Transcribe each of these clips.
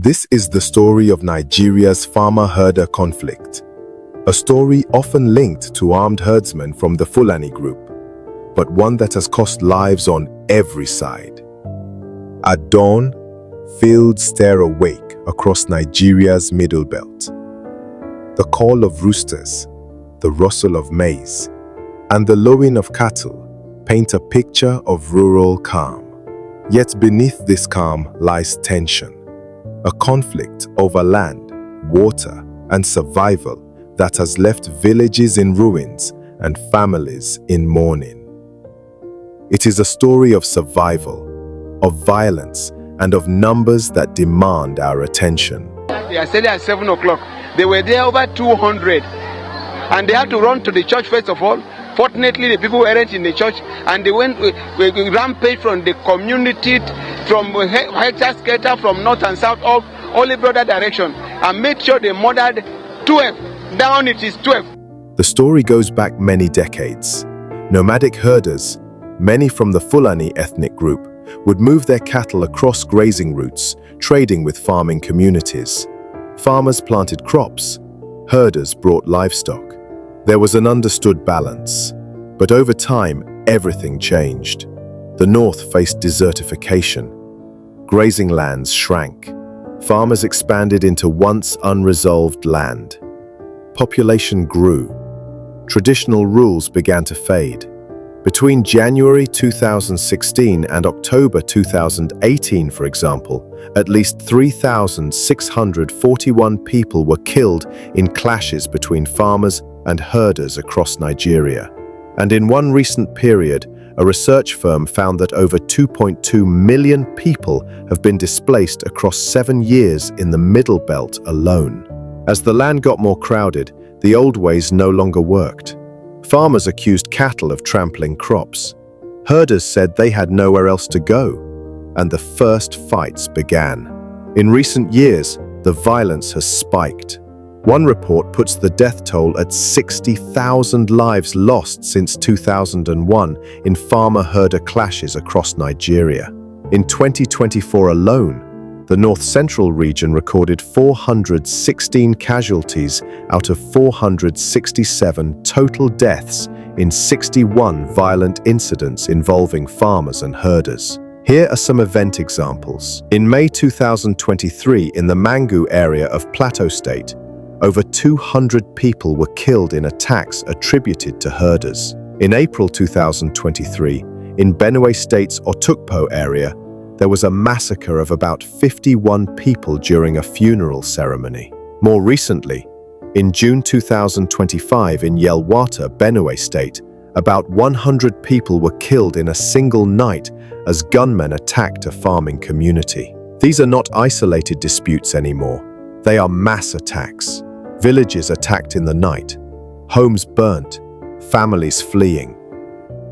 This is the story of Nigeria's farmer-herder conflict, a story often linked to armed herdsmen from the Fulani group, but one that has cost lives on every side. At dawn, fields stare awake across Nigeria's middle belt. The call of roosters, the rustle of maize, and the lowing of cattle paint a picture of rural calm. Yet beneath this calm lies tension, a conflict over land, water, and survival that has left villages in ruins and families in mourning. It is a story of survival, of violence, and of numbers that demand our attention. They are selling at 7 o'clock. They were there over 200, and they had to run to the church first of all. Fortunately, the people weren't in the church, and they went rampage from the community, from hectare from north and south, all in brother direction, and made sure they murdered 12. Down it is 12. The story goes back many decades. Nomadic herders, many from the Fulani ethnic group, would move their cattle across grazing routes, trading with farming communities. Farmers planted crops, herders brought livestock. There was an understood balance, but over time, everything changed. The north faced desertification. Grazing lands shrank. Farmers expanded into once unresolved land. Population grew. Traditional rules began to fade. Between January 2016 and October 2018, for example, at least 3,641 people were killed in clashes between farmers and herders across Nigeria. And in one recent period, a research firm found that over 2.2 million people have been displaced across 7 years in the Middle Belt alone. As the land got more crowded, the old ways no longer worked. Farmers accused cattle of trampling crops. Herders said they had nowhere else to go, and the first fights began. In recent years, the violence has spiked. One report puts the death toll at 60,000 lives lost since 2001 in farmer-herder clashes across Nigeria. In 2024 alone, the North Central region recorded 416 casualties out of 467 total deaths in 61 violent incidents involving farmers and herders. Here are some event examples. In May 2023, in the Mangu area of Plateau State, over 200 people were killed in attacks attributed to herders. In April 2023, in Benue State's Otukpo area, there was a massacre of about 51 people during a funeral ceremony. More recently, in June 2025 in Yelwata, Benue State, about 100 people were killed in a single night as gunmen attacked a farming community. These are not isolated disputes anymore. They are mass attacks. Villages attacked in the night, homes burnt, families fleeing.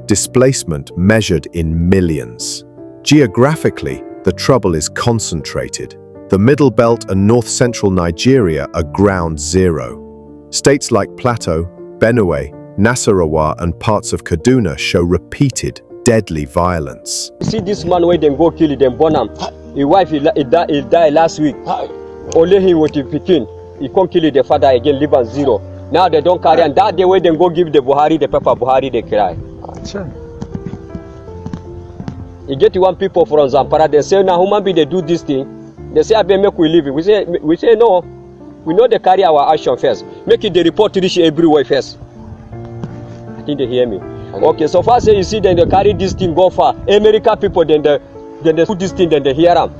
Displacement measured in millions. Geographically, the trouble is concentrated. The Middle Belt and North Central Nigeria are ground zero. States like Plateau, Benue, Nasarawa, and parts of Kaduna show repeated, deadly violence. You see this man where they go kill them, born him. His wife he died last week. Only him with the pikin. He can't kill the father again, live on zero. Now they don't carry, and that day when they go give the Buhari the pepper, Buhari they cry. You get one people from Zampara, they say now human being they do this thing. They say I better make we live. We say no. We know they carry our action first. Make it the report to reach everywhere first. I think they hear me. Okay, so far say you see then they carry this thing go far. America people then they put this thing then they hear them.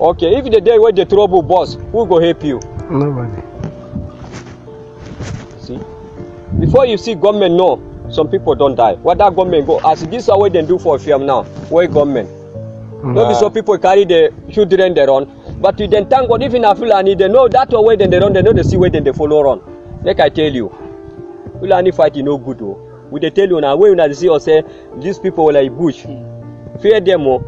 Okay, if the day when the trouble boss, who go help you? Nobody. See? Before you see government know, some people don't die. What that government go? As this is what they do for film now. Where government? Maybe some people carry the children they run. But you then thank God if in a Fulani they know that way then they run, they know they see where then they follow run. Like I tell you, Fulani fight is no good. We they tell you now when you see or say these people like bush. Fear them more.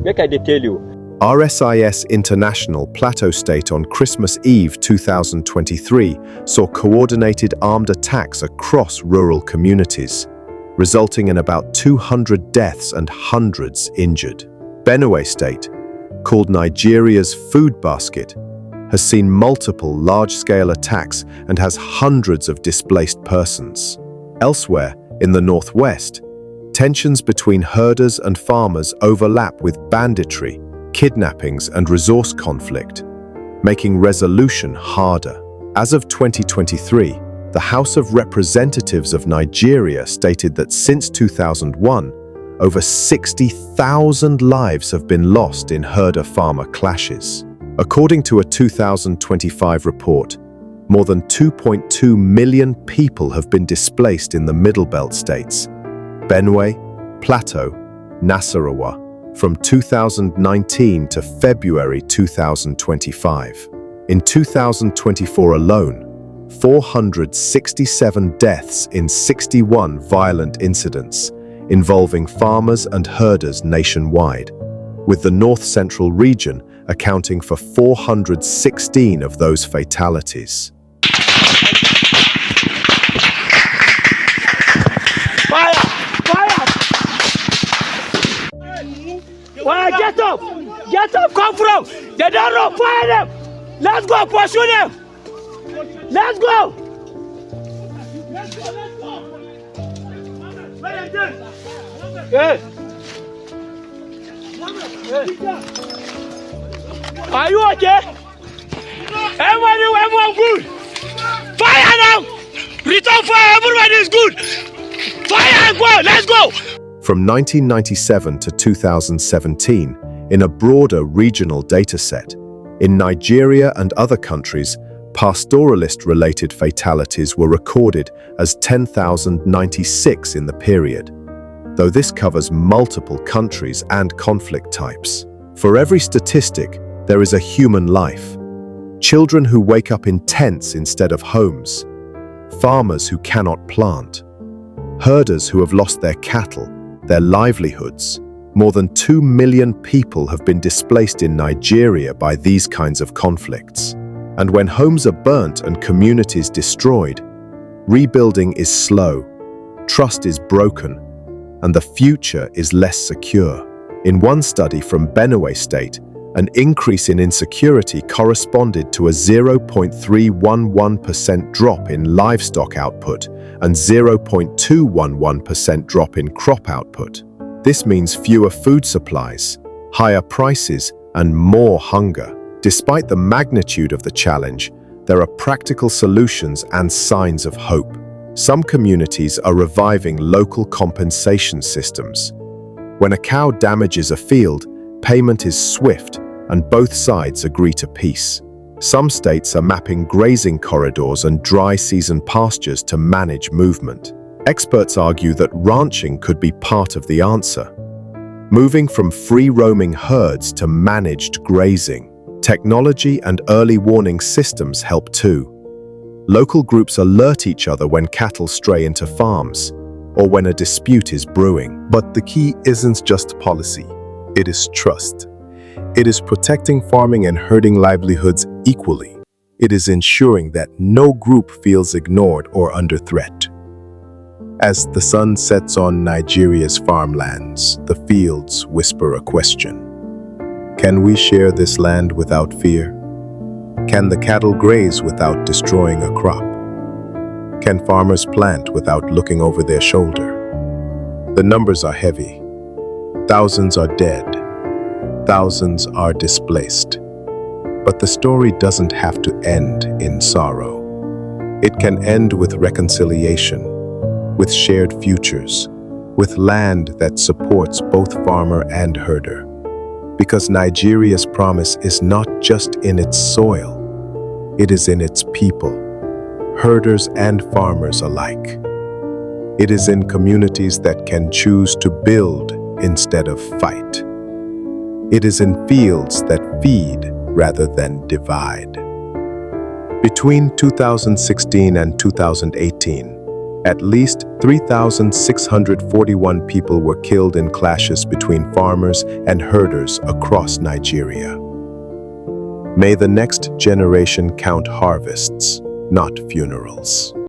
Like I they tell you. RSIS International Plateau State on Christmas Eve 2023 saw coordinated armed attacks across rural communities, resulting in about 200 deaths and hundreds injured. Benue State, called Nigeria's food basket, has seen multiple large-scale attacks and has hundreds of displaced persons. Elsewhere, in the northwest, tensions between herders and farmers overlap with banditry, kidnappings, and resource conflict, making resolution harder. As of 2023, the House of Representatives of Nigeria stated that since 2001, over 60,000 lives have been lost in herder-farmer clashes. According to a 2025 report, more than 2.2 million people have been displaced in the Middle Belt states, Benue, Plateau, Nasarawa, from 2019 to February 2025. In 2024 alone, 467 deaths in 61 violent incidents involving farmers and herders nationwide, with the north-central region accounting for 416 of those fatalities. Fire! Fire! Fire, get up! Get up, come from! They don't know, fire them! Let's go, pursue them! Let's go! Hey! Are you okay? Everyone good! Fire now! Return fire, everybody is good! Fire and go! Let's go! From 1997 to 2017, in a broader regional dataset, in Nigeria and other countries, pastoralist-related fatalities were recorded as 10,096 in the period, though this covers multiple countries and conflict types. For every statistic, there is a human life. Children who wake up in tents instead of homes, farmers who cannot plant, herders who have lost their cattle, their livelihoods. More than 2 million people have been displaced in Nigeria by these kinds of conflicts. And when homes are burnt and communities destroyed, rebuilding is slow, trust is broken, and the future is less secure. In one study from Benue State, an increase in insecurity corresponded to a 0.311% drop in livestock output and 0.211% drop in crop output. This means fewer food supplies, higher prices, and more hunger. Despite the magnitude of the challenge, there are practical solutions and signs of hope. Some communities are reviving local compensation systems. When a cow damages a field, payment is swift and both sides agree to peace. Some states are mapping grazing corridors and dry season pastures to manage movement. Experts argue that ranching could be part of the answer, moving from free-roaming herds to managed grazing. Technology and early warning systems help too. Local groups alert each other when cattle stray into farms or when a dispute is brewing. But the key isn't just policy, it is trust. It is protecting farming and herding livelihoods equally. It is ensuring that no group feels ignored or under threat. As the sun sets on Nigeria's farmlands, the fields whisper a question. Can we share this land without fear? Can the cattle graze without destroying a crop? Can farmers plant without looking over their shoulder? The numbers are heavy. Thousands are dead. Thousands are displaced. But the story doesn't have to end in sorrow. It can end with reconciliation, with shared futures, with land that supports both farmer and herder. Because Nigeria's promise is not just in its soil, it is in its people, herders and farmers alike. It is in communities that can choose to build instead of fight. It is in fields that feed rather than divide. Between 2016 and 2018, at least 3,641 people were killed in clashes between farmers and herders across Nigeria. May the next generation count harvests, not funerals.